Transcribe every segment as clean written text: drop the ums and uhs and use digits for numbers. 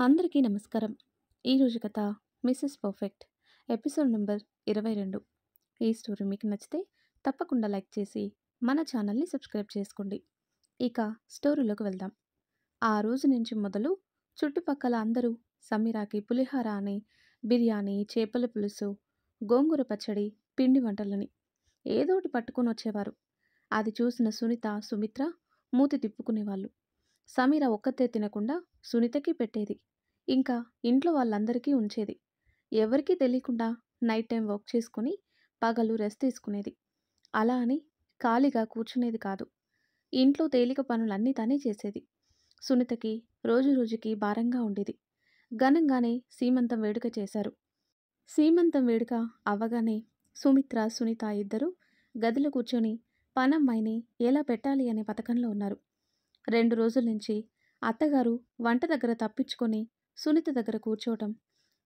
అందరికీ నమస్కారం. ఈరోజు కథ 'మిసెస్ పర్ఫెక్ట్' ఎపిసోడ్ నంబర్ 22. ఈ స్టోరీ మీకు నచ్చితే తప్పకుండా లైక్ చేసి మన ఛానల్ని సబ్స్క్రైబ్ చేసుకోండి. ఇక స్టోరీలోకి వెళ్దాం. ఆ రోజు నుంచి మొదలు చుట్టుపక్కల అందరూ సమీరాకి పులిహోర అని, బిర్యానీ, చేపల పులుసు, గోంగూర పచ్చడి, పిండి వంటలని ఏదోటి పట్టుకొని వచ్చేవారు. అది చూసిన సునీత, సుమిత్ర మూతి తిప్పుకునేవాళ్ళు. సమీర ఒక్కతే తినకుండా సునీతకి పెట్టేది. ఇంకా ఇంట్లో వాళ్ళందరికీ ఉంచేది. ఎవరికీ తెలియకుండా నైట్ టైం వర్క్ చేసుకొని పగలు రెస్ట్ తీసుకునేది. అలా అని ఖాళీగా కూర్చునేది కాదు. ఇంట్లో తేలిక పనులన్నీ తనే చేసేది. సునీతకి రోజు రోజుకి భారంగా ఉండేది. ఘనంగానే సీమంతం వేడుక చేశారు. సీమంతం వేడుక అవ్వగానే సుమిత్ర, సునీత ఇద్దరూ గదిలో కూర్చొని పనమ్మాయిని ఎలా పెట్టాలి అనే పథకంలో ఉన్నారు. 2 రోజుల నుంచి అత్తగారు వంట దగ్గర తప్పించుకొని సునీత దగ్గర కూర్చోవటం,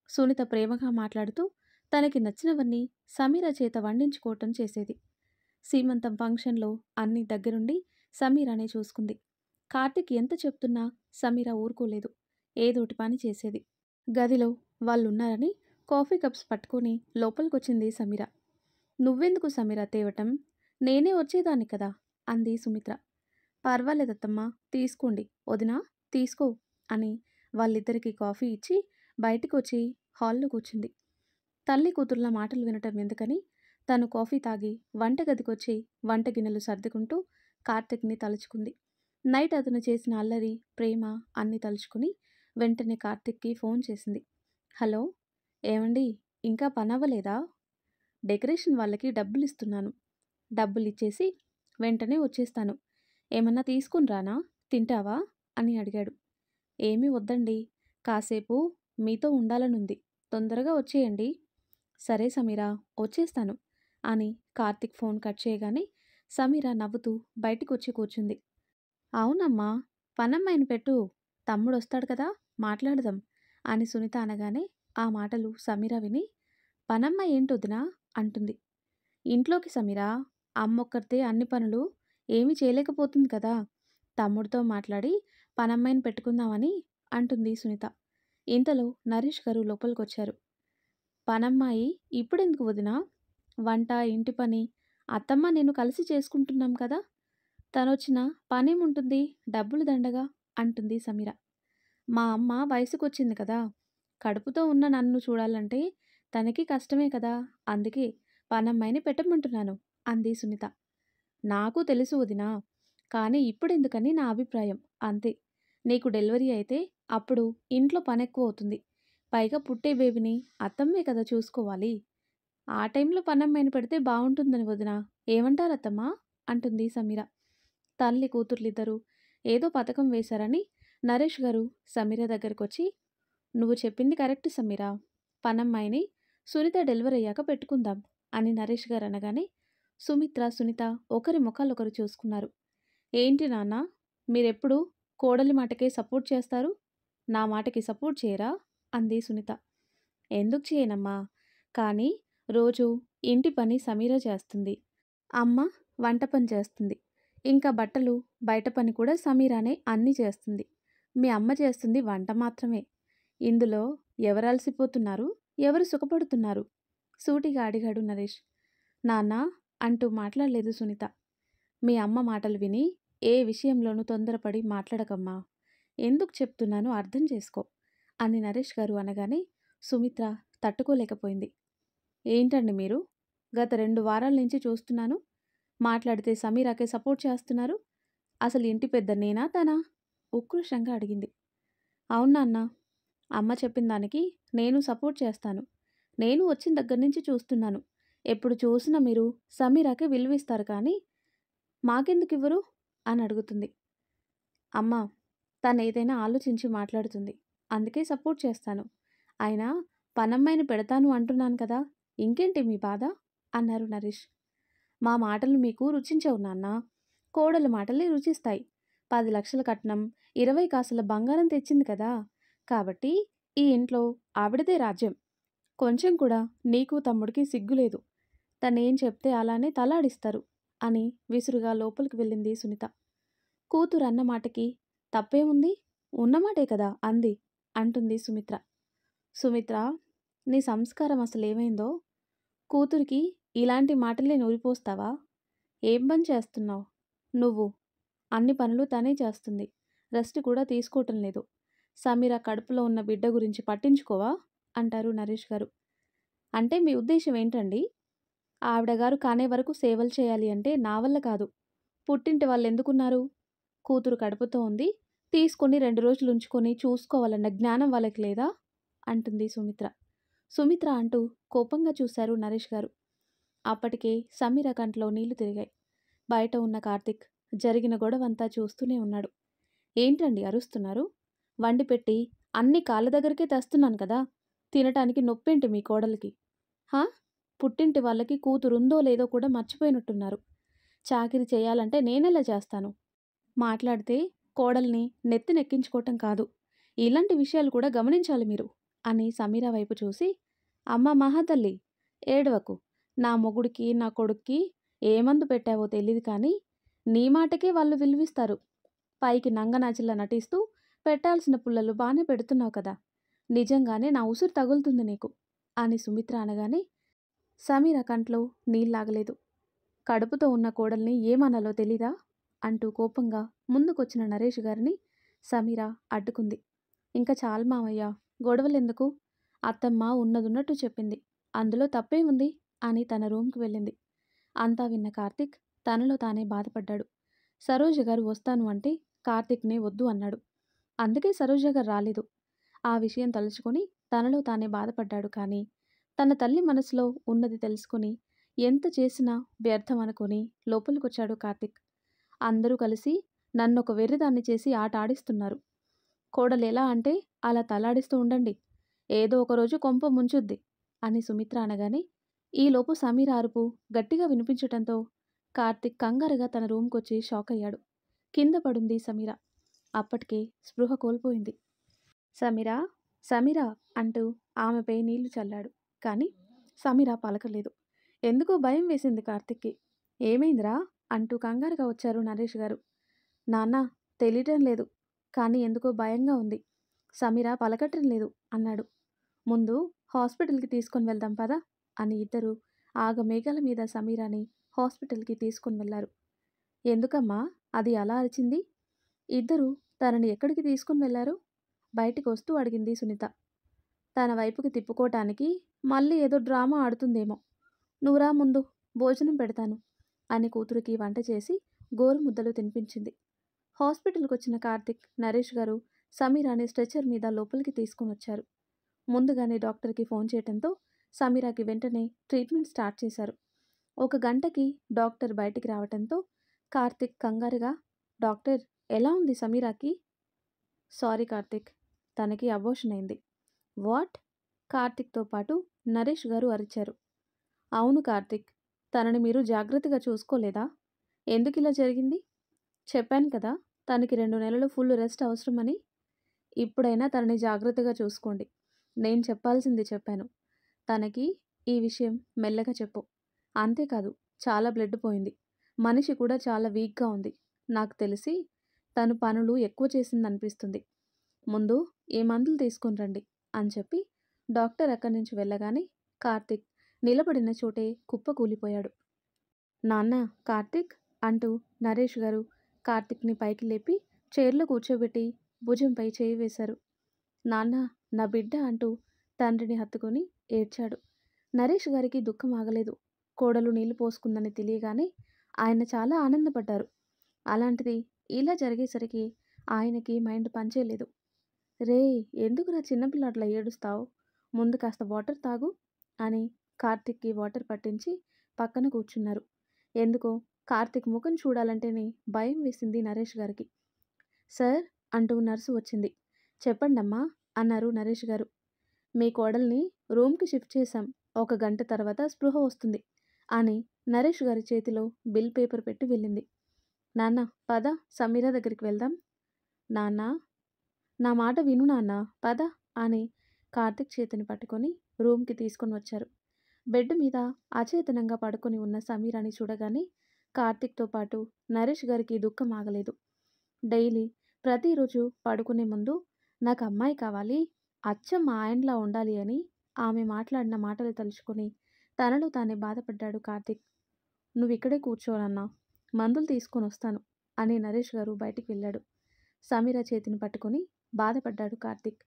సునీత ప్రేమగా మాట్లాడుతూ తనకి నచ్చినవన్నీ సమీర చేత వండించుకోవటం చేసేది. సీమంతం ఫంక్షన్లో అన్నీ దగ్గరుండి సమీరానే చూసుకుంది. కార్తీక్ ఎంత చెప్తున్నా సమీర ఊరుకోలేదు. ఏదోటి పని చేసేది. గదిలో వాళ్ళున్నారని కాఫీ కప్స్ పట్టుకొని లోపలికొచ్చింది సమీర. నువ్వెందుకు సమీర తేవటం? నేనే వచ్చేదాన్ని కదా అంది సుమిత్ర. పర్వాలేదత్తమ్మా, తీసుకోండి వదినా, తీసుకో అని వాళ్ళిద్దరికీ కాఫీ ఇచ్చి బయటికొచ్చి హాల్లో కూర్చుంది. తల్లి కూతుర్ల మాటలు వినటం ఎందుకని తను కాఫీ తాగి వంటగదికొచ్చి వంట గిన్నెలు సర్దుకుంటూ కార్తిక్ని తలుచుకుంది. నైట్ అతను చేసిన అల్లరి, ప్రేమ అన్నీ తలుచుకుని వెంటనే కార్తిక్కి ఫోన్ చేసింది. హలో, ఏమండి, ఇంకా పనవ్వలేదా? డెకరేషన్ వాళ్ళకి డబ్బులిస్తున్నాను. డబ్బులిచ్చేసి వెంటనే వచ్చేస్తాను. ఏమన్నా తీసుకుని రానా? తింటావా అని అడిగాడు. ఏమీ వద్దండి, కాసేపు మీతో ఉండాలనుంది. తొందరగా వచ్చేయండి. సరే సమీరా, వచ్చేస్తాను అని కార్తిక్ ఫోన్ కట్ చేయగానే సమీర నవ్వుతూ బయటికొచ్చి కూర్చుంది. అవునమ్మా, పనమ్మాయిని పెట్టు, తమ్ముడొస్తాడు కదా, మాట్లాడదాం అని సునీత అనగానే ఆ మాటలు సమీర విని పనమ్మాయి ఏంటొదినా అంటుంది. ఇంట్లోకి సమీరా, అమ్మొక్కరితే అన్ని పనులు ఏమీ చేయలేకపోతుంది కదా, తమ్ముడితో మాట్లాడి పనమ్మాయిని పెట్టుకుందామని అంటుంది సునీత. ఇంతలో నరేష్ గారు లోపలికొచ్చారు. పనమ్మాయి ఇప్పుడెందుకు వదినా? వంట, ఇంటి పని అత్తమ్మ నేను కలిసి చేసుకుంటున్నాం కదా, తనొచ్చిన పనేముంటుంది, డబ్బులు దండగా అంటుంది సమీర. మా అమ్మ వయసుకొచ్చింది కదా, కడుపుతో ఉన్న నన్ను చూడాలంటే తనకి కష్టమే కదా, అందుకే పనమ్మాయిని పెట్టమంటున్నాను అంది సునీత. నాకు తెలుసు వదినా, కానీ ఇప్పుడెందుకని నా అభిప్రాయం అంతే. నీకు డెలివరీ అయితే అప్పుడు ఇంట్లో పనెక్కువ అవుతుంది. పైగా పుట్టే బేబీని అత్తమ్మే కదా చూసుకోవాలి. ఆ టైంలో పనమ్మాయిని పెడితే బాగుంటుందని వదినా, ఏమంటారు అత్తమ్మా అంటుంది సమీర. తల్లి కూతుర్లిద్దరూ ఏదో పథకం వేశారని నరేష్ గారు సమీర దగ్గరకొచ్చి, నువ్వు చెప్పింది కరెక్ట్ సమీరా, పనమ్మాయిని సునీత డెలివరీ అయ్యాక పెట్టుకుందాం అని నరేష్ గారు అనగానే సుమిత్ర, సునీత ఒకరి ముఖాలొకరు చూసుకున్నారు. ఏంటి నాన్న, మీరెప్పుడు కోడలి మాటకే సపోర్ట్ చేస్తారు, నా మాటకి సపోర్ట్ చేయరా అంది సునీత. ఎందుకు చేయనమ్మా, కానీ రోజు ఇంటి పని సమీర చేస్తుంది, అమ్మ వంట పని చేస్తుంది, ఇంకా బట్టలు బయట పని కూడా సమీరానే అన్నీ చేస్తుంది. మీ అమ్మ చేస్తుంది వంట మాత్రమే. ఇందులో ఎవరు అలసిపోతున్నారు, ఎవరు సుఖపడుతున్నారు సూటిగా అడిగాడు నరేష్. నాన్న అంటూ మాట్లాడలేదు సునీత. మీ అమ్మ మాటలు విని ఏ విషయంలోనూ తొందరపడి మాట్లాడకమ్మా, ఎందుకు చెప్తున్నానో అర్థం చేసుకో అని నరేష్ గారు అనగానే సుమిత్ర తట్టుకోలేకపోయింది. ఏంటండి మీరు, గత 2 వారాల నుంచి చూస్తున్నాను, మాట్లాడితే సమీరాకే సపోర్ట్ చేస్తున్నారు. అసలు ఇంటి పెద్ద నేనా తనా? ఉక్రోషంగా అడిగింది. అవునా అన్న, అమ్మ చెప్పిన దానికి నేను సపోర్ట్ చేస్తాను. నేను వచ్చిన దగ్గర నుంచి చూస్తున్నాను, ఎప్పుడు చూసినా మీరు సమీరాకే విలువిస్తారు కానీ మాకెందుకివ్వరు అని అడుగుతుంది. అమ్మా, తను ఏదైనా ఆలోచించి మాట్లాడుతుంది, అందుకే సపోర్ట్ చేస్తాను. అయినా పనమ్మాయిని పెడతాను అంటున్నాను కదా, ఇంకేంటి మీ బాధ అన్నారు నరేష్. మా మాటలు మీకు రుచించవు నాన్న, కోడలు మాటలే రుచిస్తాయి. 10 లక్షల కట్నం, 20 కాసుల బంగారం తెచ్చింది కదా, కాబట్టి ఈ ఇంట్లో ఆవిడదే రాజ్యం. కొంచెం కూడా నీకు తమ్ముడికి సిగ్గులేదు. తనేం చెప్తే అలానే తలాడిస్తారు అని విసురుగా లోపలికి వెళ్ళింది సునీత. కూతురు అన్న మాటకి తప్పేముంది, ఉన్నమాటే కదా అంది. అంటుంది సుమిత్ర. సుమిత్ర, నీ సంస్కారం అసలేమైందో? కూతురికి ఇలాంటి మాటలే నూరిపోస్తావా? ఏం పని చేస్తున్నావు నువ్వు? అన్ని పనులు తనే చేస్తుంది. రెస్ట్ కూడా తీసుకోవటం లేదు. సమీర కడుపులో ఉన్న బిడ్డ గురించి పట్టించుకోవా? అంటారు నరేష్ గారు. అంటే మీ ఉద్దేశం ఏంటండి? ఆవిడగారు కానే వరకు సేవలు చేయాలి అంటే నా వల్ల కాదు. పుట్టింటి వాళ్ళు ఎందుకున్నారు? కూతురు కడుపుతో ఉంది, తీసుకొని 2 రోజులు ఉంచుకొని చూసుకోవాలన్న జ్ఞానం వాళ్ళకి లేదా? అంటుంది సుమిత్ర. సుమిత్ర అంటూ కోపంగా చూశారు నరేష్ గారు. అప్పటికే సమీర కంట్లో నీళ్లు తిరిగాయి. బయట ఉన్న కార్తిక్ జరిగిన గొడవంతా చూస్తూనే ఉన్నాడు. ఏంటండి అరుస్తున్నారు? వండి పెట్టి అన్ని కాళ్ళ దగ్గరికే తెస్తున్నాను కదా, తినటానికి నొప్పేంటి మీ కోడలికి? హా? పుట్టింటి వాళ్ళకి కూతురుందో లేదో కూడా మర్చిపోయినట్టున్నారు. చాకిరి చేయాలంటే నేనెలా చేస్తాను? మాట్లాడితే కోడల్ని నెత్తినెక్కించుకోవటం కాదు, ఇలాంటి విషయాలు కూడా గమనించాలి మీరు అని సమీర వైపు చూసి, అమ్మ మహాతల్లి, ఏడవకు. నా మొగుడికి నా కొడుక్కి ఏ మందు పెట్టావో తెలీదు కానీ నీ మాటకే వాళ్ళు విలువిస్తారు. పైకి నంగనాచిలా నటిస్తూ పెట్టాల్సిన పుల్లలు బానే పెడుతున్నావు కదా, నిజంగానే నా ఉసురు తగులుతుంది నీకు అని సుమిత్ర అనగానే సమీర కంట్లో నీళ్లాగలేదు. కడుపుతో ఉన్న కోడల్ని ఏమనాలో తెలీదా అంటూ కోపంగా ముందుకొచ్చిన నరేష్ గారిని సమీర అడ్డుకుంది. ఇంకా చాలు మావయ్య, గొడవలెందుకు? అత్తమ్మ ఉన్నదున్నట్టు చెప్పింది, అందులో తప్పే ఉంది అని తన రూమ్కి వెళ్ళింది. అంతా విన్న కార్తిక్ తనలో తానే బాధపడ్డాడు. సరోజ గారు వస్తాను అంటే కార్తిక్నే వద్దు అన్నాడు. అందుకే సరోజ గారు రాలేదు. ఆ విషయం తలుచుకొని తనలో తానే బాధపడ్డాడు. కానీ తన తల్లి మనసులో ఉన్నది తెలుసుకుని ఎంత చేసినా వ్యర్థం అనుకొని లోపలికొచ్చాడు కార్తిక్. అందరూ కలిసి నన్నొక వెర్రిదాన్ని చేసి ఆట ఆడిస్తున్నారు. కోడలు ఎలా అంటే అలా తలాడిస్తూ ఉండండి, ఏదో ఒకరోజు కొంప ముంచుద్ది అని సుమిత్ర అనగానే ఈలోపు సమీర అరుపు గట్టిగా వినిపించటంతో కార్తిక్ కంగారుగా తన రూమ్కొచ్చి షాక్ అయ్యాడు. కింద పడుంది సమీర. అప్పటికే స్పృహ కోల్పోయింది. సమీరా, సమీరా అంటూ ఆమెపై నీళ్లు చల్లాడు. కానీ సమీర పలకలేదు. ఎందుకో భయం వేసింది కార్తిక్కి. ఏమైందిరా అంటూ కంగారుగా వచ్చారు నరేష్ గారు. నాన్న, తెలియటం లేదు, కానీ ఎందుకో భయంగా ఉంది. సమీర పలకటం లేదు అన్నాడు. ముందు హాస్పిటల్కి తీసుకొని వెళ్దాం పదా అని ఇద్దరు ఆగమేఘాల మీద సమీరాని హాస్పిటల్కి తీసుకొని వెళ్లారు. ఎందుకమ్మా అది అలా అరిచింది? ఇద్దరు తనని ఎక్కడికి తీసుకుని వెళ్లారు? బయటికి వస్తూ అడిగింది సునీత. తన వైపుకి తిప్పుకోటానికి మళ్ళీ ఏదో డ్రామా ఆడుతుందేమో. నువ్వురా ముందు, భోజనం పెడతాను అని కూతురికి వంట చేసి గోరుముద్దలు తినిపించింది. హాస్పిటల్కి వచ్చిన కార్తిక్, నరేష్ గారు సమీరాని స్ట్రెచర్ మీద లోపలికి తీసుకుని వచ్చారు. ముందుగానే డాక్టర్కి ఫోన్ చేయడంతో సమీరాకి వెంటనే ట్రీట్మెంట్ స్టార్ట్ చేశారు. 1 గంటకి డాక్టర్ బయటికి రావడంతో కార్తిక్ కంగారుగా, డాక్టర్, ఎలా ఉంది సమీరాకి? సారీ కార్తిక్, తనకి అబోర్షన్ అయింది. వాట్? కార్తిక్తో పాటు నరేష్ గారు అరిచారు. అవును కార్తిక్, తనని మీరు జాగ్రత్తగా చూసుకోలేదా? ఎందుకు ఇలా జరిగింది? చెప్పాను కదా, తనకి 2 నెలలు ఫుల్ రెస్ట్ అవసరమని. ఇప్పుడైనా తనని జాగ్రత్తగా చూసుకోండి. నేను చెప్పాల్సింది చెప్పాను. తనకి ఈ విషయం మెల్లగా చెప్పు. అంతేకాదు, చాలా బ్లడ్ పోయింది. మనిషి కూడా చాలా వీక్గా ఉంది. నాకు తెలిసి తను పనులు ఎక్కువ చేసిందనిపిస్తుంది. ముందు ఈ మందులు తీసుకుని రండి అని చెప్పి డాక్టర్ అక్కడి నుంచి వెళ్ళగానే కార్తిక్ నిలబడిన చోటే కుప్పకూలిపోయాడు. నాన్న, కార్తిక్ అంటూ నరేష్ గారు కార్తిక్ని పైకి లేపి చైర్లో కూర్చోబెట్టి భుజంపై చేయి వేశారు. నాన్న, నా బిడ్డ అంటూ తండ్రిని హత్తుకొని ఏడ్చాడు. నరేష్ గారికి దుఃఖం ఆగలేదు. కోడలు నీళ్లు పోసుకుందని తెలియగానే ఆయన చాలా ఆనందపడ్డారు. అలాంటిది ఇలా జరిగేసరికి ఆయనకి మైండ్ పనిచేయలేదు. రే, ఎందుకురా చిన్నపిల్లాట్లా ఏడుస్తావు? ముందు కాస్త వాటర్ తాగు అని కార్తిక్కి వాటర్ పట్టించి పక్కన కూర్చున్నారు. ఎందుకో కార్తిక్ ముఖం చూడాలంటేనే భయం వేసింది నరేష్ గారికి. సార్ అంటూ నర్సు వచ్చింది. చెప్పండమ్మా అన్నారు నరేష్ గారు. మీ కోడల్ని రూమ్కి షిఫ్ట్ చేశాం. 1 గంట తర్వాత స్పృహ వస్తుంది అని నరేష్ గారి చేతిలో బిల్ పేపర్ పెట్టి వెళ్ళింది. నాన్న, పద సమీర దగ్గరికి వెళ్దాం. నాన్న, నా మాట విను నాన్న, పద అని కార్తిక్ చేతిని పట్టుకొని రూమ్కి తీసుకొని వచ్చారు. బెడ్ మీద అచేతనంగా పడుకొని ఉన్న సమీరాని చూడగానే కార్తిక్తో పాటు నరేష్ గారికి దుఃఖం ఆగలేదు. డైలీ ప్రతిరోజు పడుకునే ముందు నాకు అమ్మాయి కావాలి, అచ్చం మా ఆయనలా ఉండాలి అని ఆమె మాట్లాడిన మాటలు తలుచుకొని తనలో తానే బాధపడ్డాడు కార్తీక్. నువ్విక్కడే కూర్చోనన్నా, మందులు తీసుకొనొస్తాను అని నరేష్ గారు బయటికి వెళ్ళాడు. సమీర చేతిని పట్టుకొని బాధపడ్డాడు కార్తీక్.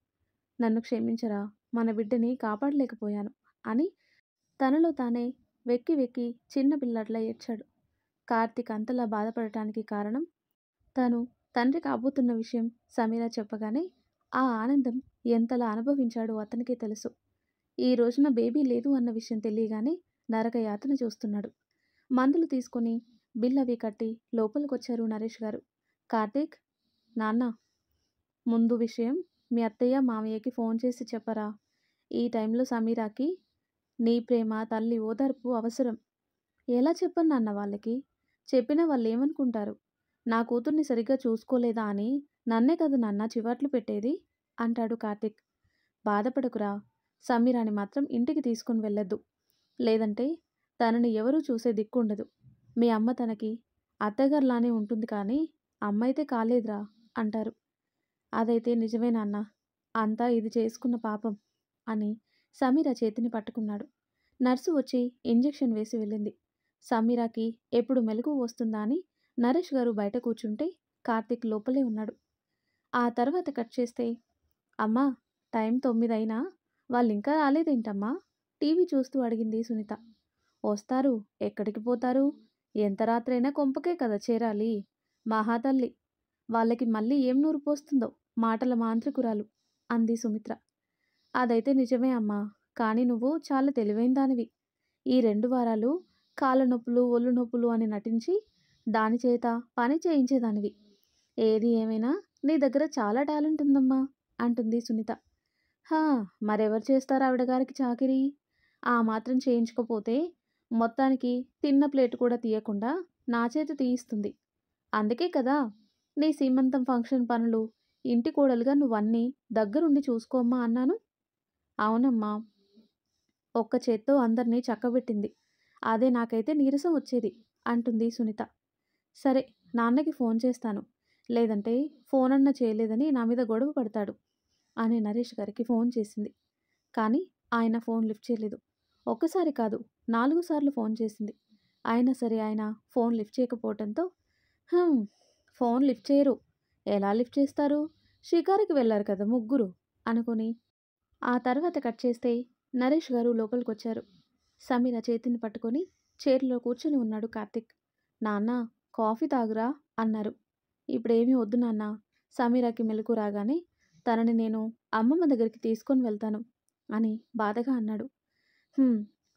నన్ను క్షమించరా, మన బిడ్డని కాపాడలేకపోయాను అని తనలో తానే వెక్కి వెక్కి చిన్న పిల్లాడిలా ఏడ్చాడు. కార్తీక్ అంతలా బాధపడటానికి కారణం తను తండ్రి కాబోతున్న విషయం సమీర చెప్పగానే ఆ ఆనందం ఎంతలా అనుభవించాడో అతనికే తెలుసు. ఈ రోజున బేబీ లేదు అన్న విషయం తెలియగానే నరక యాతన చూస్తున్నాడు. మందులు తీసుకొని బిల్ అవి కట్టి లోపలికొచ్చారు నరేష్ గారు. కార్తీక్, నాన్న, ముందు విషయం మీ అత్తయ్య మామయ్యకి ఫోన్ చేసి చెప్పరా. ఈ టైంలో సమీరాకి నీ ప్రేమ, తల్లి ఓదార్పు అవసరం. ఎలా చెప్పను నాన్న వాళ్ళకి? చెప్పినా వాళ్ళు ఏమనుకుంటారు? నా కూతుర్ని సరిగ్గా చూసుకోలేదా అని నన్నే కదా నాన్న చివాట్లు పెట్టేది అంటాడు కార్తీక్. బాధపడకురా, సమీరాని మాత్రం ఇంటికి తీసుకుని వెళ్ళొద్దు. లేదంటే తనని ఎవరూ చూసే దిక్కుండదు. మీ అమ్మ తనకి అత్తగారిలానే ఉంటుంది కానీ అమ్మైతే కాలేదురా అంటారు. అదైతే నిజమే నాన్న, అంతా ఇది చేసుకున్న పాపం అని సమీర చేతిని పట్టుకున్నాడు. నర్సు వచ్చి ఇంజెక్షన్ వేసి వెళ్ళింది. సమీరాకి ఎప్పుడు మెలకువ వస్తుందా అని నరేష్ గారు బయట కూర్చుంటే కార్తీక్ లోపలే ఉన్నాడు. ఆ తర్వాత కట్ చేస్తే, అమ్మా, టైం 9 అయినా వాళ్ళింకా రాలేదేంటమ్మా? టీవీ చూస్తూ అడిగింది సునీత. వస్తారు, ఎక్కడికి పోతారు? ఎంత రాత్రైనా కొంపకే కదా చేరాలి. మహాతల్లి, వాళ్ళకి మళ్ళీ ఏం నూరు పోస్తుందో మాటల మాంత్రికురాలు అంది సుమిత్ర. అదైతే నిజమే అమ్మా, కానీ నువ్వు చాలా తెలివైన దానివి. ఈ 2 వారాలు కాళ్ళ నొప్పులు, ఒళ్ళు నొప్పులు అని నటించి దాని చేత పని చేయించేదానివి. ఏది ఏమైనా నీ దగ్గర చాలా టాలెంట్ ఉందమ్మా అంటుంది సునీత. హా, మరెవరు చేస్తారు ఆవిడ గారికి చాకిరీ? ఆ మాత్రం చేయించకపోతే మొత్తానికి తిన్న ప్లేట్ కూడా తీయకుండా నా చేత తీయిస్తుంది. అందుకే కదా నీ సీమంతం ఫంక్షన్ పనులు ఇంటి కోడలుగా నువ్వన్నీ దగ్గరుండి చూసుకోమ్మా అన్నాను. అవునమ్మా, ఒక్క చేత్తో అందరినీ చక్కబెట్టింది. అదే నాకైతే నీరసం వచ్చేది అంటుంది సునీత. సరే, నాన్నకి ఫోన్ చేస్తాను, లేదంటే ఫోన్ అన్నా చేయలేదని నా మీద గొడవ పడతాడు అని నరేష్ గారికి ఫోన్ చేసింది. కానీ ఆయన ఫోన్ లిఫ్ట్ చేయలేదు. ఒక్కసారి కాదు, 4 సార్లు ఫోన్ చేసింది. అయినా సరే ఆయన ఫోన్ లిఫ్ట్ చేయకపోవడంతో, ఫోన్ లిఫ్ట్ చేయరు, ఎలా లిఫ్ట్ చేస్తారు, షికారుకి వెళ్ళారు కదా ముగ్గురు అనుకుని ఆ తర్వాత కట్ చేస్తే నరేష్ గారు లోపలికొచ్చారు. సమీర చేతిని పట్టుకొని చైర్లో కూర్చొని ఉన్నాడు కార్తీక్. నాన్న, కాఫీ తాగురా అన్నారు. ఇప్పుడేమీ వద్దు నాన్న, సమీరాకి మెలకు రాగానే తనని నేను అమ్మమ్మ దగ్గరికి తీసుకొని వెళ్తాను అని బాధగా అన్నాడు.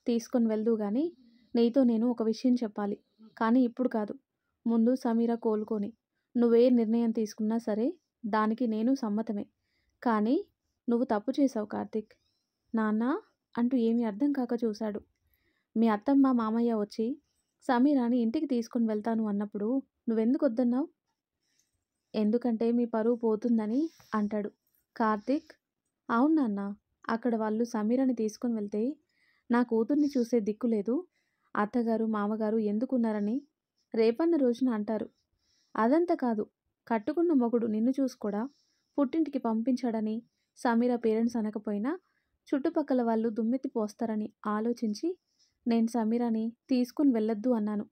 తీసుకొని వెళ్దు గాని నీతో నేను ఒక విషయం చెప్పాలి, కానీ ఇప్పుడు కాదు, ముందు సమీర కోలుకొని నువ్వే నిర్ణయం తీసుకున్నా సరే దానికి నేను సమ్మతమే. కానీ నువ్వు తప్పు చేశావు కార్తీక్. నాన్న అంటూ ఏమీ అర్థం కాక చూశాడు. మీ అత్తమ్మ మామయ్య వచ్చి సమీరాని ఇంటికి తీసుకుని వెళ్తాను అన్నప్పుడు నువ్వెందుకు వద్దన్నావు? ఎందుకంటే మీ పరువు పోతుందని అంటాడు. కార్తీక్, అవును నాన్న, అక్కడ వాళ్ళు సమీరాని తీసుకుని వెళ్తే నా కూతుర్ని చూసే దిక్కు లేదు, అత్తగారు మామగారు ఎందుకున్నారని రేపన్న రోజున అంటారు. అదంతా కాదు, కట్టుకున్న మొగుడు నిన్ను చూసుకోడా, పుట్టింటికి పంపించాడని సమీర పేరెంట్స్ అనకపోయినా చుట్టుపక్కల వాళ్ళు దుమ్మెత్తి పోస్తారని ఆలోచించి నేను సమీరాని తీసుకుని వెళ్ళొద్దు అన్నాను.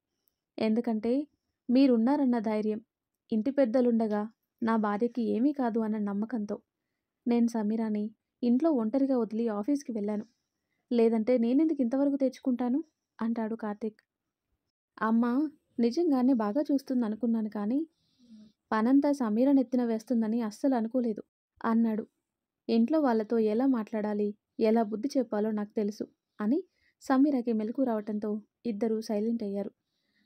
ఎందుకంటే మీరున్నారన్న ధైర్యం, ఇంటి పెద్దలుండగా నా భార్యకి ఏమీ కాదు అన్న నమ్మకంతో నేను సమీరాని ఇంట్లో ఒంటరిగా వదిలి ఆఫీస్కి వెళ్ళాను. లేదంటే నేనెందుకు ఇంతవరకు తెచ్చుకుంటాను అంటాడు కార్తీక్. అమ్మ నిజంగానే బాగా చూస్తుంది అనుకున్నాను, కానీ పనంతా సమీర నెత్తిన వేస్తుందని అస్సలు అనుకోలేదు అన్నాడు. ఇంట్లో వాళ్ళతో ఎలా మాట్లాడాలి, ఎలా బుద్ధి చెప్పాలో నాకు తెలుసు అని సమీరకి మెలకు రావటంతో ఇద్దరూ సైలెంట్ అయ్యారు.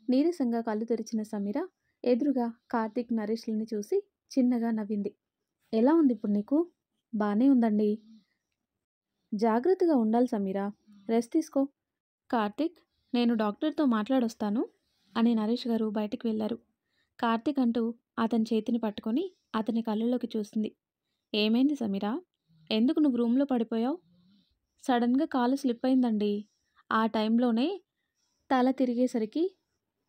నీరసంగా కళ్ళు తెరిచిన సమీర ఎదురుగా కార్తీక్, నరేష్లని చూసి చిన్నగా నవ్వింది. ఎలా ఉంది ఇప్పుడు నీకు? బానే ఉందండి. జాగ్రత్తగా ఉండాలి సమీరా, రెస్ట్ తీసుకో. కార్తీక్, నేను డాక్టర్తో మాట్లాడొస్తాను అని నరేష్ గారు బయటికి వెళ్ళారు. కార్తీక్ అంటూ అతని చేతిని పట్టుకొని అతని కళ్ళలోకి చూసింది. ఏమైంది సమీరా, ఎందుకు నువ్వు రూమ్లో పడిపోయావు? సడన్గా కాలు స్లిప్ అయిందండి, ఆ టైంలోనే తల తిరిగేసరికి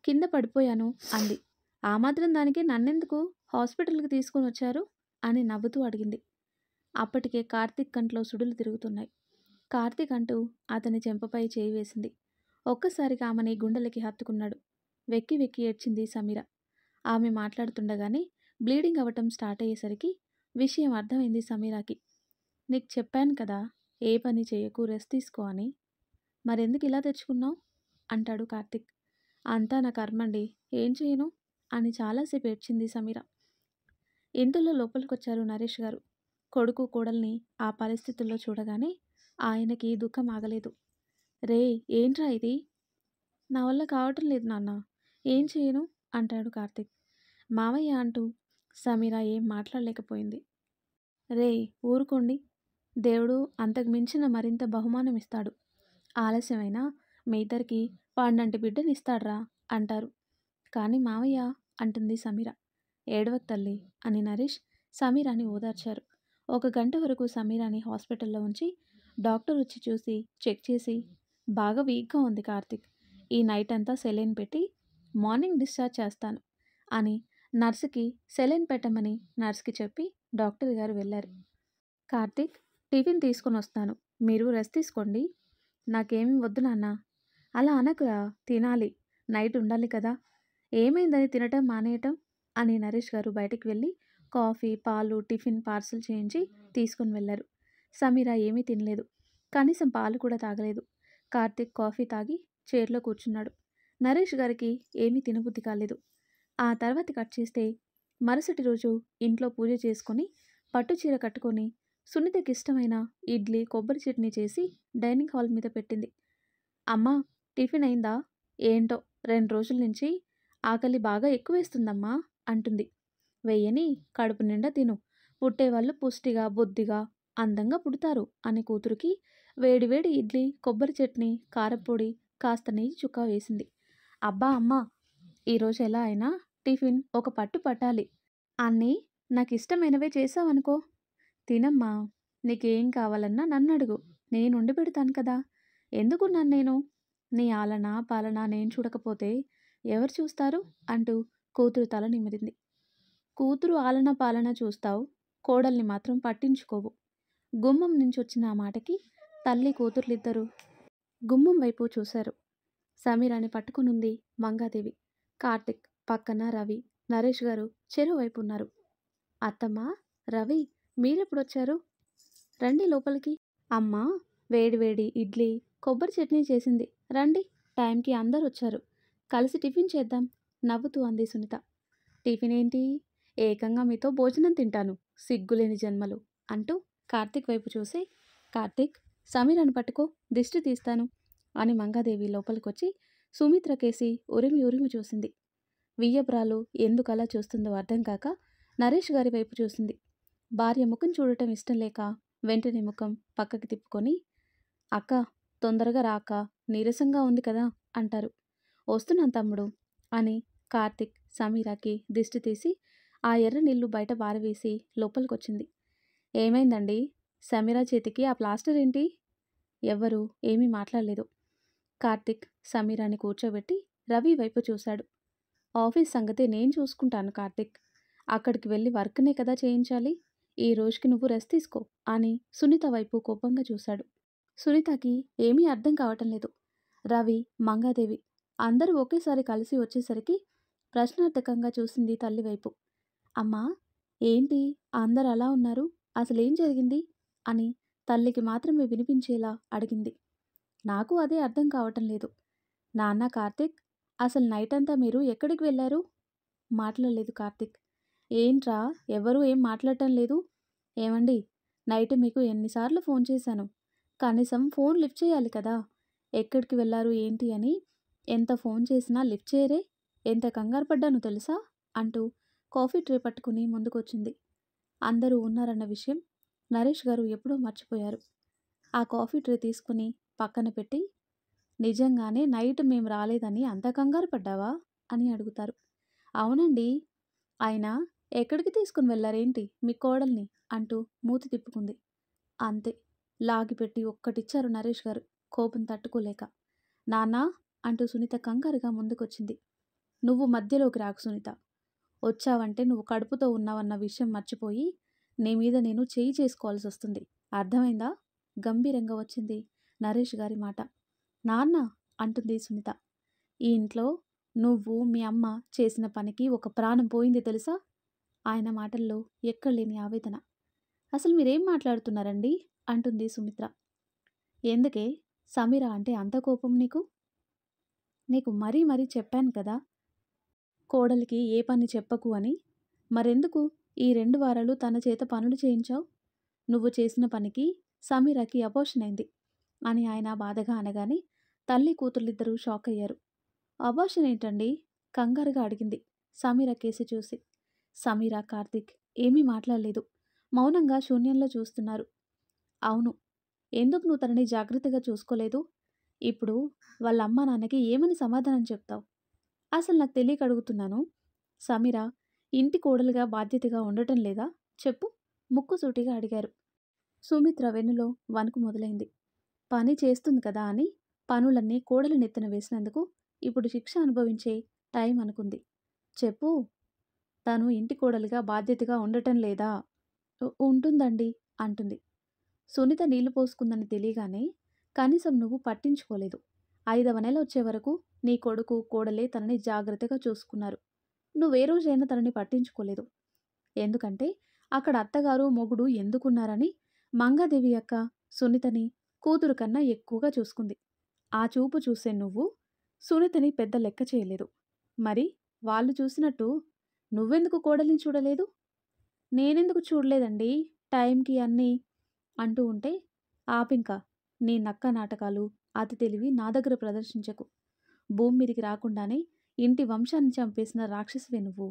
కింద పడిపోయాను అంది. ఆ మాత్రం దానికి నన్నెందుకు హాస్పిటల్కి తీసుకొని వచ్చారు అని నవ్వుతూ అడిగింది. అప్పటికే కార్తీక్ కంట్లో సుడులు తిరుగుతున్నాయి. కార్తీక్ అంటూ అతని చెంపపై చేయి వేసింది. ఒక్కసారిగా ఆమెని గుండెలకి హత్తుకున్నాడు. వెక్కి వెక్కి ఏడ్చింది సమీర. ఆమె మాట్లాడుతుండగానే బ్లీడింగ్ అవ్వటం స్టార్ట్ అయ్యేసరికి విషయం అర్థమైంది సమీరాకి. నీకు చెప్పాను కదా, ఏ పని చేయకు, రెస్ట్ తీసుకో అని. మరెందుకు ఇలా తెచ్చుకున్నావు అంటాడు కార్తీక్. అంతా నా కర్మండి, ఏం చేయను అని చాలాసేపు ఏడ్చింది సమీర. ఇంతలో లోపలికొచ్చారు నరేష్ గారు. కొడుకు కోడల్ని ఆ పరిస్థితుల్లో చూడగానే ఆయనకి దుఃఖం ఆగలేదు. రే, ఏంట్రా ఇది? నా వల్ల కావటం లేదు నాన్న, ఏం చేయను అంటాడు కార్తీక్. మావయ్య అంటూ సమీర ఏం మాట్లాడలేకపోయింది. రే, ఊరుకోండి, దేవుడు అంతకు మించిన మరింత బహుమానం ఇస్తాడు. ఆలస్యమైనా మీ ఇద్దరికి వాడినంటి బిడ్డనిస్తాడ్రా అంటారు. కానీ మావయ్య అంటుంది సమీర. ఏడవకు తల్లి అని నరేష్ సమీరాని ఓదార్చారు. 1 గంట వరకు సమీరాని హాస్పిటల్లో ఉంచి డాక్టర్ వచ్చి చూసి చెక్ చేసి, బాగా వీక్గా ఉంది కార్తీక్, ఈ నైట్ అంతా సెలైన్ పెట్టి మార్నింగ్ డిశ్చార్జ్ చేస్తాను అని నర్సుకి సెలైన్ పెట్టమని నర్స్కి చెప్పి డాక్టర్ గారు వెళ్ళారు. కార్తీక్, టిఫిన్ తీసుకొని వస్తాను, మీరు రెస్ట్ తీసుకోండి. నాకేమీ వద్దు నాన్న. అలా అనకురా, తినాలి, నైట్ ఉండాలి కదా. ఏమైందని తినటం మానేయటం అని నరేష్ గారు బయటికి వెళ్ళి కాఫీ, పాలు, టిఫిన్ పార్సల్ చేయించి తీసుకొని వెళ్ళారు. సమీర ఏమీ తినలేదు, కనీసం పాలు కూడా తాగలేదు. కార్తీక్ కాఫీ తాగి చైర్లో కూర్చున్నాడు. నరేష్ గారికి ఏమీ తినబుద్ధి కాలేదు. ఆ తర్వాత కట్ చేస్తే మరుసటి రోజు ఇంట్లో పూజ చేసుకొని పట్టుచీర కట్టుకొని సునీతకి ఇష్టమైన ఇడ్లీ, కొబ్బరి చట్నీ చేసి డైనింగ్ హాల్ మీద పెట్టింది. అమ్మా, టిఫిన్ అయిందా? ఏంటో 2 రోజుల నుంచి ఆకలి బాగా ఎక్కువేస్తుందమ్మా అంటుంది. వెయ్యని, కడుపు నిండా తిను, పుట్టేవాళ్ళు పుష్టిగా, బుద్ధిగా, అందంగా పుడతారు అని కూతురికి వేడివేడి ఇడ్లీ, కొబ్బరి చట్నీ, కారప్పొడి, కాస్త నెయ్యి చుక్క వేసింది. అబ్బా అమ్మా, ఈరోజు ఎలా అయినా టిఫిన్ ఒక పట్టు పట్టాలి. అన్నీ నాకు ఇష్టమైనవే చేసావనుకో. తినమ్మా, నీకేం కావాలన్నా నన్ను అడుగు, నేను వండి పెడతాను కదా. ఎందుకున్నాను నేను? నీ ఆలన పాలన నేను చూడకపోతే ఎవరు చూస్తారు అంటూ కూతురు తల నిమిరింది. కూతురు ఆలన పాలన చూస్తావు, కోడల్ని మాత్రం పట్టించుకోవు. గుమ్మం నుంచి వచ్చిన ఆ మాటకి తల్లి కూతుర్లిద్దరూ గుమ్మం వైపు చూశారు. సమీరాని పట్టుకునుంది మంగాదేవి. కార్తిక్ పక్కన రవి, నరేష్ గారు చెరోవైపు ఉన్నారు. అత్తమ్మ, రవి, మీరెప్పుడొచ్చారు? రండి లోపలికి. అమ్మ వేడివేడి ఇడ్లీ, కొబ్బరి చట్నీ చేసింది, రండి. టైంకి అందరు వచ్చారు, కలిసి టిఫిన్ చేద్దాం నవ్వుతూ అంది సునీత. టిఫిన్ ఏంటి? ఏకంగా మీతో భోజనం తింటాను, సిగ్గులేని జన్మలు అంటూ కార్తీక్ వైపు చూసి, కార్తీక్, సమీరాని పట్టుకో, దిష్టి తీస్తాను అని మంగాదేవి లోపలికొచ్చి సుమిత్ర కేసి ఉరిమి ఉరిమి చూసింది. వియ్యబ్రాలు ఎందుకలా చూస్తుందో అర్థం కాక నరేష్ గారి వైపు చూసింది. భార్య ముఖం చూడటం ఇష్టం లేక వెంటనే ముఖం పక్కకి తిప్పుకొని, అక్క, తొందరగా రాక, నీరసంగా ఉంది కదా అంటారు. వస్తున్నాను తమ్ముడు అని కార్తిక్ సమీరాకి దిష్టి తీసి ఆ ఎర్ర నీళ్లు బయట పారవేసి లోపలికొచ్చింది. ఏమైందండి? సమీరా చేతికి ఆ ప్లాస్టర్ ఏంటి? ఎవ్వరూ ఏమీ మాట్లాడలేదు. కార్తిక్ సమీరాని కూర్చోబెట్టి రవి వైపు చూశాడు. ఆఫీస్ సంగతి నేను చూసుకుంటాను కార్తిక్, అక్కడికి వెళ్ళి వర్క్నే కదా చేయించాలి. ఈ రోజుకి నువ్వు రెస్ట్ తీసుకో అని సునీత వైపు కోపంగా చూశాడు. సునీతకి ఏమీ అర్థం కావటం లేదు. రవి, మంగాదేవి అందరూ ఒకేసారి కలిసి వచ్చేసరికి ప్రశ్నార్థకంగా చూసింది తల్లి వైపు. అమ్మా, ఏంటి అందరు అలా ఉన్నారు, అసలేం జరిగింది అని తల్లికి మాత్రమే వినిపించేలా అడిగింది. నాకు అదే అర్థం కావటం లేదు. నాన్న, కార్తిక్, అసలు నైట్ అంతా మీరు ఎక్కడికి వెళ్ళారు? మాట్లాడలేదు కార్తిక్. ఏంట్రా, ఎవరూ ఏం మాట్లాడటం లేదు? ఏమండి, నైట్ మీకు ఎన్నిసార్లు ఫోన్ చేశాను, కనీసం ఫోన్ లిఫ్ట్ చేయాలి కదా. ఎక్కడికి వెళ్ళారు ఏంటి అని ఎంత ఫోన్ చేసినా లిఫ్ట్ చేయరే, ఎంత కంగారు పడ్డాను తెలుసా అంటూ కాఫీ ట్రే పట్టుకుని ముందుకొచ్చింది. అందరూ ఉన్నారన్న విషయం నరేష్ గారు ఎప్పుడో మర్చిపోయారు. ఆ కాఫీ ట్రే తీసుకుని పక్కన పెట్టి, నిజంగానే నైట్ మేము రాలేదని అంత కంగారు పడ్డావా అని అడుగుతారు. అవునండి, ఆయన ఎక్కడికి తీసుకుని వెళ్ళారేంటి మీ కోడల్ని అంటూ మూతి తిప్పుకుంది. అంతే, లాగిపెట్టి ఒక్కటిచ్చారు నరేష్ గారు కోపం తట్టుకోలేక. నాన్నా అంటూ సునీత కంగారుగా ముందుకొచ్చింది. నువ్వు మధ్యలోకి రాకు సునీత, వచ్చావంటే నువ్వు కడుపుతో ఉన్నావన్న విషయం మర్చిపోయి నీ మీద నేను చేయి చేసుకోవాల్సొస్తుంది. అర్థమైందా? గంభీరంగా వచ్చింది నరేష్ గారి మాట. నాన్న అంటుంది సునీత. ఈ ఇంట్లో నువ్వు, మీ అమ్మ చేసిన పనికి ఒక ప్రాణం పోయింది తెలుసా? ఆయన మాటల్లో ఎక్కడలేని ఆవేదన. అసలు మీరేం మాట్లాడుతున్నారండి? అంటుంది సుమిత్ర. ఎందుకే సమీర అంటే అంత కోపం నీకు? నీకు మరీ మరీ చెప్పాను కదా కోడలికి ఏ పని చెప్పకు అని. మరెందుకు ఈ 2 వారాలు తన చేత పనులు చేయించావు? నువ్వు చేసిన పనికి సమీరకి అబార్షన్ అయింది అని ఆయన బాధగా అనగానే తల్లి కూతుర్లిద్దరూ షాక్ అయ్యారు. అబార్షన్ ఏంటండి? కంగారుగా అడిగింది సమీర కేసి చూసి. సమీర, కార్తీక్ ఏమీ మాట్లాడలేదు. మౌనంగా శూన్యంలో చూస్తున్నారు. అవును. ఎందుకు నువ్వు తనని జాగ్రత్తగా చూసుకోలేదు? ఇప్పుడు వాళ్ళ అమ్మా నాన్నకి ఏమని సమాధానం చెప్తావు? అసలు నాకు తెలియక అడుగుతున్నాను. సమీర ఇంటి కోడలుగా బాధ్యతగా ఉండటం లేదా? చెప్పు ముక్కుసూటిగా అడిగారు. సుమిత్ర వెన్నులో వణుకు మొదలైంది. పని చేస్తుంది కదా అని పనులన్నీ కోడలి నెత్తిన వేసినందుకు ఇప్పుడు శిక్ష అనుభవించే టైం అనుకుంది. చెప్పు, తను ఇంటి కోడలిగా బాధ్యతగా ఉండటం లేదా? ఉంటుందండి అంటుంది. సునీత నీళ్లు పోసుకుందని తెలియగానే కనీసం నువ్వు పట్టించుకోలేదు. 5వ నెల వచ్చే వరకు నీ కొడుకు, కోడలే తనని జాగ్రత్తగా చూసుకున్నారు. నువ్వే రోజైనా తనని పట్టించుకోలేదు. ఎందుకంటే అక్కడ అత్తగారు, మొగుడు ఎందుకున్నారని మంగాదేవి అక్క సునీతని కూతురు కన్నా ఎక్కువగా చూసుకుంది. ఆ చూపు చూసే నువ్వు సునీతని పెద్ద లెక్క చేయలేదు. మరి వాళ్ళు చూసినట్టు నువ్వెందుకు కోడలిని చూడలేదు? నేనెందుకు చూడలేదండి టైంకి అన్నీ అంటూ ఉంటే, ఆపింక నీ నక్క నాటకాలు, అతి తెలివి నా దగ్గర ప్రదర్శించకు. భూమి మీదికి రాకుండానే ఇంటి వంశాన్ని చంపేసిన రాక్షసివే నువ్వు.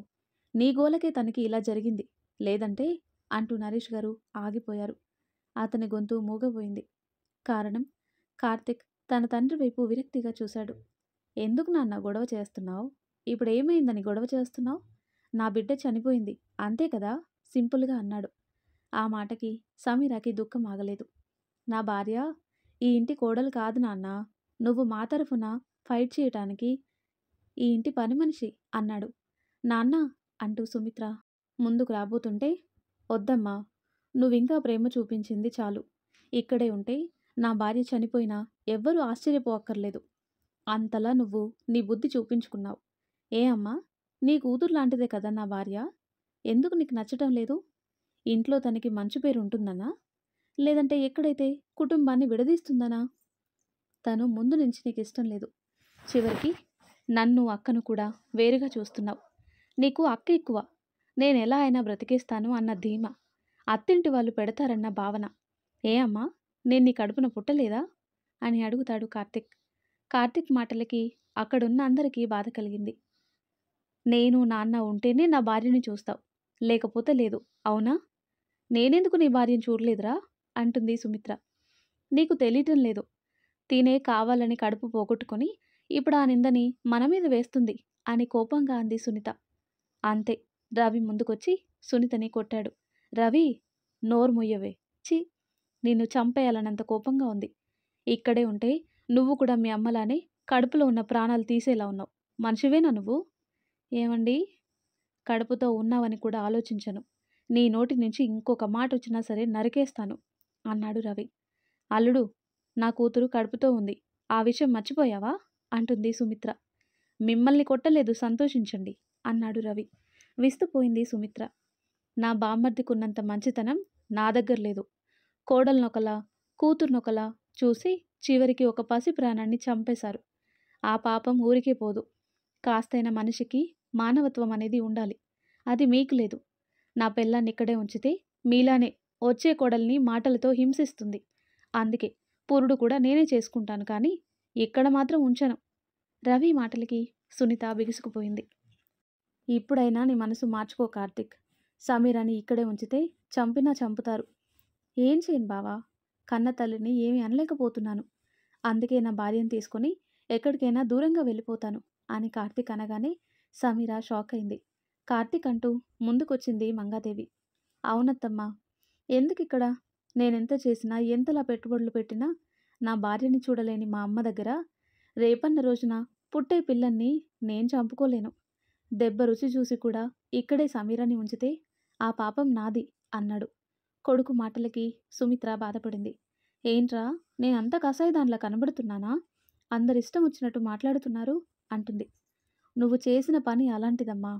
నీ గోలకే తనకి ఇలా జరిగింది. లేదంటే అంటూ నరేష్ గారు ఆగిపోయారు. అతని గొంతు మూగబోయింది. కారణం? కార్తిక్ తన తండ్రి వైపు విరక్తిగా చూశాడు. ఎందుకు నాన్న గొడవ చేస్తున్నావు? ఇప్పుడేమైందని గొడవ చేస్తున్నావు? నా బిడ్డ చనిపోయింది అంతే కదా సింపుల్గా అన్నాడు. ఆ మాటకి సమీరాకి దుఃఖం ఆగలేదు. నా భార్య ఈ ఇంటి కోడలు కాదు నాన్న. నువ్వు మా తరఫున ఫైట్ చేయటానికి ఈ ఇంటి పని మనిషి అన్నాడు. నాన్న అంటూ సుమిత్ర ముందుకు రాబోతుంటే, వద్దమ్మా, నువ్వింకా ప్రేమ చూపించింది చాలు. ఇక్కడే ఉంటే నా భార్య చనిపోయినా ఎవ్వరూ ఆశ్చర్యపోక్కర్లేదు. అంతలా నువ్వు నీ బుద్ధి చూపించుకున్నావు. ఏ అమ్మా, నీ కూతురు లాంటిదే కదా నా భార్య. ఎందుకు నీకు నచ్చటం లేదు? ఇంట్లో తనకి మంచి పేరు ఉంటుందనా? లేదంటే ఎక్కడైతే కుటుంబాన్ని విడదీస్తుందనా? తను ముందు నుంచి నీకు ఇష్టం లేదు. చివరికి నన్ను, అక్కను కూడా వేరుగా చూస్తున్నావు. నీకు అక్క ఎక్కువ. నేనెలా అయినా బ్రతికేస్తాను అన్న ధీమా, అత్తింటి వాళ్ళు పెడతారన్న భావన. ఏ అమ్మా, నేను నీ కడుపున పుట్టలేదా అని అడుగుతాడు కార్తిక్. కార్తిక్ మాటలకి అక్కడున్న అందరికీ బాధ కలిగింది. నేను, నాన్న ఉంటేనే నా భార్యని చూస్తావు, లేకపోతే లేదు, అవునా? నేనెందుకు నీ భార్యను చూడలేదురా అంటుంది సుమిత్ర. నీకు తెలియటం లేదు. తినే కావాలని కడుపు పోగొట్టుకొని ఇప్పుడు ఆ నిందని మన మీద వేస్తుంది అని కోపంగా అంది సునీత. అంతే, రవి ముందుకొచ్చి సునీతని కొట్టాడు. రవి, నోరు ముయ్యవే. ఛీ, నిన్ను చంపేయాలన్నంత కోపంగా ఉంది. ఇక్కడే ఉంటే నువ్వు కూడా మీ అమ్మలానే కడుపులో ఉన్న ప్రాణాలు తీసేలా ఉన్నావు. మనిషివేనా నువ్వు? ఏమండి, కడుపుతో ఉన్నావని కూడా ఆలోచించను. నీ నోటి నుంచి ఇంకొక మాట వచ్చినా సరే నరికేస్తాను అన్నాడు రవి. అల్లుడు, నా కూతురు కడుపుతో ఉంది. ఆ విషయం మర్చిపోయావా అంటుంది సుమిత్ర. మిమ్మల్ని కొట్టలేదు, సంతోషించండి అన్నాడు రవి. విస్తుపోయింది సుమిత్ర. నా బామ్మర్దికున్నంత మంచితనం నా దగ్గర లేదు. కోడలనొకలా, కూతుర్నొకలా చూసి చివరికి ఒక పసి ప్రాణాన్ని చంపేశారు. ఆ పాపం ఊరికే పోదు. కాస్తైన మనిషికి మానవత్వం అనేది ఉండాలి. అది మీకు లేదు. నా పెళ్ళాన్ని ఇక్కడే ఉంచితే మీలానే వచ్చే కోడల్ని మాటలతో హింసిస్తుంది. అందుకే పురుడు కూడా నేనే చేసుకుంటాను, కానీ ఇక్కడ మాత్రం ఉంచను. రవి మాటలకి సునీత బిగుసుకుపోయింది. ఇప్పుడైనా నీ మనసు మార్చుకో కార్తిక్. సమీరాని ఇక్కడే ఉంచితే చంపినా చంపుతారు. ఏం చేయను బావా, కన్న తల్లిని ఏమీ అనలేకపోతున్నాను. అందుకే నా భార్యను తీసుకుని ఎక్కడికైనా దూరంగా వెళ్ళిపోతాను అని కార్తిక్ అనగానే సమీర షాక్ అయింది. కార్తిక్ అంటూ ముందుకొచ్చింది మంగాదేవి. అవునత్తమ్మా, ఎందుకిక్కడ? నేనెంత చేసినా, ఎంతలా పెట్టుబడులు పెట్టినా నా భార్యని చూడలేని మా అమ్మ దగ్గర రేపన్న రోజున పుట్టే పిల్లల్ని నేను చంపుకోలేను. దెబ్బ రుచి చూసి కూడా ఇక్కడే సమీరాని ఉంచితే ఆ పాపం నాది అన్నాడు. కొడుకు మాటలకి సుమిత్ర బాధపడింది. ఏంట్రా, నేనంత కసాయిదానిలా కనబడుతున్నానా? అందరిష్టం వచ్చినట్టు మాట్లాడుతున్నారు అంటుంది. నువ్వు చేసిన పని అలాంటిదమ్మా.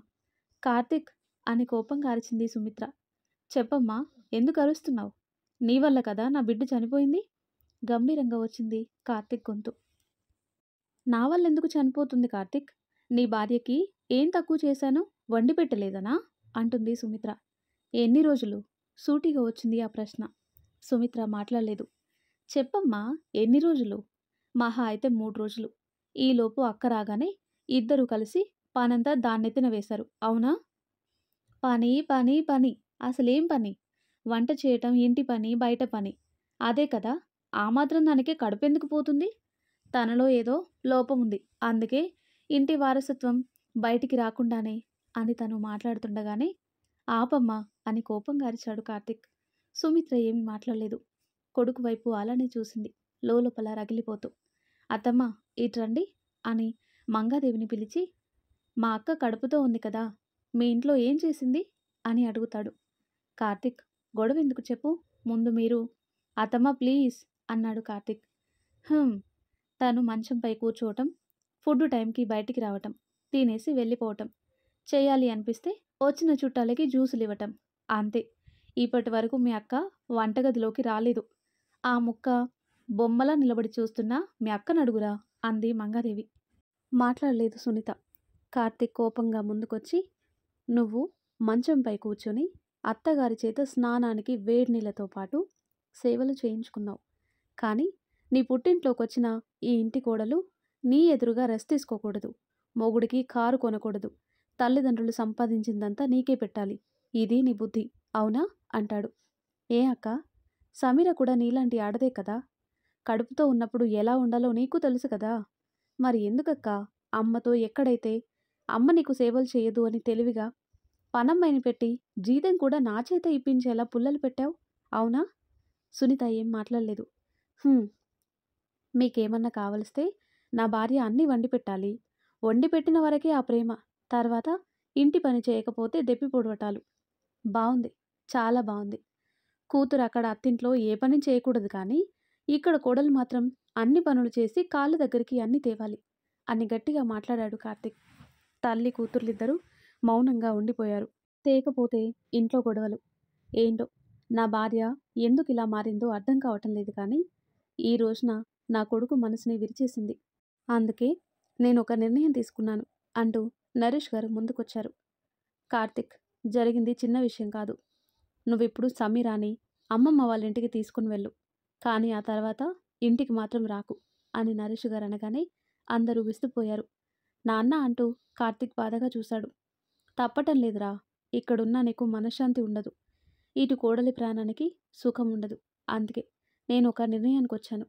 కార్తీక్ అని కోపంగా అరిచింది సుమిత్ర. చెప్పమ్మా, ఎందుకు అరుస్తున్నావు? నీ వల్ల కదా నా బిడ్డ చనిపోయింది. గంభీరంగా వచ్చింది కార్తీక్ గొంతు. నా వల్ల ఎందుకు చనిపోతుంది కార్తీక్? నీ భార్యకి ఏం తక్కువ చేశాను? వండి పెట్టలేదనా అంటుంది సుమిత్ర. ఎన్ని రోజులు? సూటిగా వచ్చింది ఆ ప్రశ్న. సుమిత్ర మాట్లాడలేదు. చెప్పమ్మా, ఎన్ని రోజులు? మహా అయితే 3 రోజులు. ఈలోపు అక్క రాగానే ఇద్దరూ కలిసి పనంతా దాన్నెత్తిన వేశారు, అవునా? పని పని పని, అసలేం పని? వంట చేయటం, ఇంటి పని, బయట పని. అదే కదా. ఆ మాత్రం దానికి కడుపెందుకు పోతుంది? తనలో ఏదో లోపం ఉంది, అందుకే ఇంటి వారసత్వం బయటికి రాకుండానే అని తను మాట్లాడుతుండగానే ఆపమ్మా అని కోపంగా అరిచాడు కార్తీక్. సుమిత్ర ఏమీ మాట్లాడలేదు. కొడుకు వైపు అలానే చూసింది, లోపల రగిలిపోతూ. అత్తమ్మ, ఇట్రండి అని మంగాదేవిని పిలిచి, మా అక్క కడుపుతో ఉంది కదా, మీ ఇంట్లో ఏం చేసింది అని అడుగుతాడు. కార్తీక్, గొడవెందుకు చెప్పు, ముందు మీరు. అత్తమ్మ ప్లీజ్ అన్నాడు కార్తీక్. హుమ్. తను మంచంపై కూర్చోవటం, ఫుడ్ టైంకి బయటికి రావటం, తినేసి వెళ్ళిపోవటం, చేయాలి అనిపిస్తే వచ్చిన చుట్టాలకి జ్యూసులు ఇవ్వటం, అంతే. ఇప్పటి వరకు మీ అక్క వంటగదిలోకి రాలేదు. ఆ ముక్క బొమ్మలా నిలబడి చూస్తున్నా మీ అక్కను అడుగురా అంది మంగాదేవి. మాట్లాడలేదు సునీత. కార్తీక్ కోపంగా ముందుకొచ్చి, నువ్వు మంచంపై కూర్చొని అత్తగారి చేత స్నానానికి వేడి నీళ్ళతో పాటు సేవలు చేయించుకున్నావు. కానీ నీ పుట్టింట్లోకొచ్చిన ఈ ఇంటి కోడలు నీ ఎదురుగా రెస్ట్ తీసుకోకూడదు, మొగుడికి కారు కొనకూడదు, తల్లిదండ్రులు సంపాదించిందంతా నీకే పెట్టాలి. ఇది నీ బుద్ధి, అవునా అంటాడు. ఏ అక్క, సమీర కూడా నీలాంటి ఆడదే కదా. కడుపుతో ఉన్నప్పుడు ఎలా ఉండాలో నీకు తెలుసు కదా. మరి ఎందుకక్క అమ్మతో ఎక్కడైతే అమ్మ నీకు సేవలు చేయదు అని తెలివిగా పనమ్మాయిని పెట్టి జీతం కూడా నా చేత ఇప్పించేలా పుల్లలు పెట్టావు, అవునా? సునీత ఏం మాట్లాడలేదు. మీకేమన్నా కావలిస్తే నా భార్య అన్నీ వండి పెట్టాలి. వండి పెట్టిన వరకే ఆ ప్రేమ. తర్వాత ఇంటి పని చేయకపోతే దెప్పి పొడవటాలు. బాగుంది, చాలా బాగుంది. కూతురు అక్కడ అత్తింట్లో ఏ పని చేయకూడదు, కానీ ఇక్కడ కోడలు మాత్రం అన్ని పనులు చేసి కాళ్ళ దగ్గరికి అన్ని తేవాలి అని గట్టిగా మాట్లాడాడు కార్తీక్. తల్లి కూతుర్లిద్దరూ మౌనంగా ఉండిపోయారు. తేకపోతే ఇంట్లో గొడవలు. ఏంటో నా భార్య ఎందుకు ఇలా మారిందో అర్థం కావటం లేదు, కానీ ఈ రోజున నా కొడుకు మనసుని విరిచేసింది. అందుకే నేను ఒక నిర్ణయం తీసుకున్నాను అంటూ నరేష్ గారు ముందుకొచ్చారు. కార్తీక్, జరిగింది చిన్న విషయం కాదు. నువ్విప్పుడు సమీరాని అమ్మమ్మ వాళ్ళ ఇంటికి తీసుకుని వెళ్ళు, కానీ ఆ తర్వాత ఇంటికి మాత్రం రాకు అని నరేష్ గారు అనగానే అందరూ విస్తుపోయారు. నాన్న అంటూ కార్తీక్ బాధగా చూశాడు. తప్పటం లేదురా, ఇక్కడున్నా నీకు మనశ్శాంతి ఉండదు, ఇటు కోడలి ప్రాణానికి సుఖం ఉండదు. అందుకే నేను ఒక నిర్ణయానికి వచ్చాను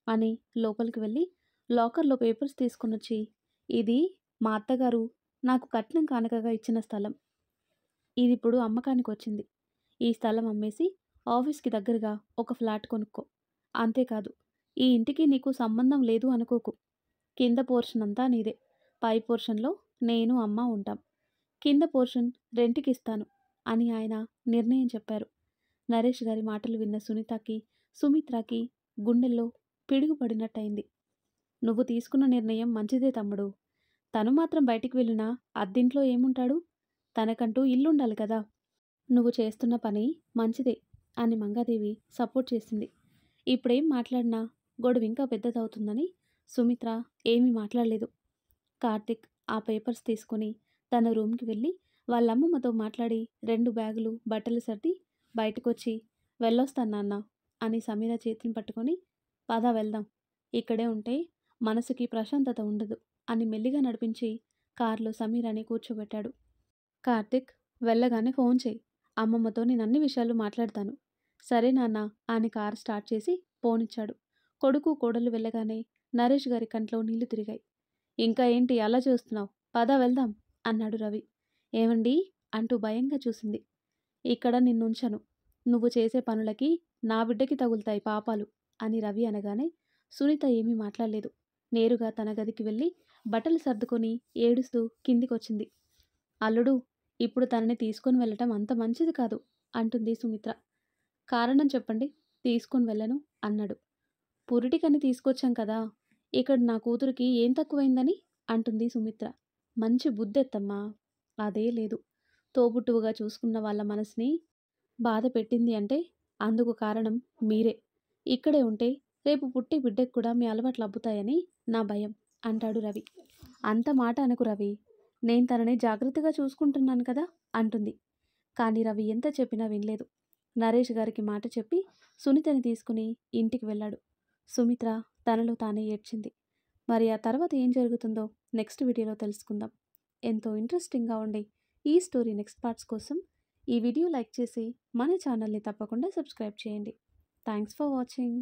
అని లోపలికి వెళ్ళి లాకర్లో పేపర్స్ తీసుకునొచ్చి, ఇది మా అత్తగారు నాకు కట్నం కానుకగా ఇచ్చిన స్థలం. ఇది ఇప్పుడు అమ్మకానికి వచ్చింది. ఈ స్థలం అమ్మేసి ఆఫీస్కి దగ్గరగా ఒక ఫ్లాట్ కొనుక్కో. అంతేకాదు, ఈ ఇంటికి నీకు సంబంధం లేదు అనుకోకు. కింద పోర్షన్ అంతా నీదే, పై పోర్షన్లో నేను అమ్మ ఉంటాం. కింద పోర్షన్ రెంట్కి ఇస్తాను అని ఆయన నిర్ణయం చెప్పారు. నరేష్ గారి మాటలు విన్న సునీతకి, సుమిత్రకి గుండెల్లో పిడుగుపడినట్టయింది. నువ్వు తీసుకున్న నిర్ణయం మంచిదే తమ్ముడు. తను మాత్రం బయటికి వెళ్ళినా అద్దింట్లో ఏముంటాడు? తనకంటూ ఇల్లుండాలి కదా. నువ్వు చేస్తున్న పని మంచిదే అని మంగాదేవి సపోర్ట్ చేసింది. ఇప్పుడేం మాట్లాడినా గొడవ ఇంకా పెద్దదవుతుందని సుమిత్ర ఏమీ మాట్లాడలేదు. కార్తీక్ ఆ పేపర్స్ తీసుకుని తన రూమ్కి వెళ్ళి వాళ్ళమ్మమ్మతో మాట్లాడి 2 బ్యాగులు బట్టలు సర్ది బయటకొచ్చి, వెళ్ళొస్తాను నాన్న అని సమీర చేతిని పట్టుకొని, పద వెళ్దాం, ఇక్కడే ఉంటే మనసుకి ప్రశాంతత ఉండదు అని మెల్లిగా నడిపించి కారులో సమీరాని కూర్చోబెట్టాడు. కార్తీక్, వెళ్ళగానే ఫోన్ చేయి, అమ్మమ్మతో నేను అన్ని విషయాలు మాట్లాడతాను. సరే నాన్న అని కారు స్టార్ట్ చేసి ఫోనిచ్చాడు. కొడుకు కోడలు వెళ్ళగానే నరేష్ గారి కంట్లో నీళ్లు తిరిగాయి. ఇంకా ఏంటి అలా చూస్తున్నావు, పద వెళ్దాం అన్నాడు రవి. ఏమండి అంటూ భయంగా చూసింది. ఇక్కడ నిన్నుంచను, నువ్వు చేసే పనులకి నా బిడ్డకి తగులుతాయి పాపాలు అని రవి అనగానే సునీత ఏమీ మాట్లాడలేదు. నేరుగా తన గదికి వెళ్ళి బట్టలు సర్దుకొని ఏడుస్తూ కిందికొచ్చింది. అల్లుడు, ఇప్పుడు తనని తీసుకొని వెళ్ళటం అంత మంచిది కాదు అంటుంది సుమిత్ర. కారణం చెప్పండి, తీసుకొని వెళ్ళను అన్నాడు. పురిటికని తీసుకొచ్చాం కదా! ఇక్కడ నా కూతురికి ఏం తక్కువైందని అంటుంది సుమిత్ర. మంచి బుద్ధెత్తమ్మా! అదే లేదు. తోబుట్టువుగా చూసుకున్న వాళ్ళ మనసుని బాధ పెట్టింది అంటే అందుకు కారణం మీరే. ఇక్కడే ఉంటే రేపు పుట్టే బిడ్డకి కూడా మీ అలవాట్లు అబ్బుతాయని నా భయం అంటాడు రవి. అంత మాట అనకు రవి. నేను తనని జాగ్రత్తగా చూసుకుంటున్నాను కదా అంటుంది. కానీ రవి ఎంత చెప్పినా వినలేదు. నరేష్ గారికి మాట చెప్పి సునీతని తీసుకుని ఇంటికి వెళ్ళాడు. సుమిత్ర తనలో తానే ఏడ్చింది. మరి ఆ తర్వాత ఏం జరుగుతుందో నెక్స్ట్ వీడియోలో తెలుసుకుందాం. ఎంతో ఇంట్రెస్టింగ్గా ఉండే ఈ స్టోరీ నెక్స్ట్ పార్ట్స్ కోసం ఈ వీడియో లైక్ చేసి మన ఛానల్ని తప్పకుండా సబ్స్క్రైబ్ చేయండి. Thanks for watching.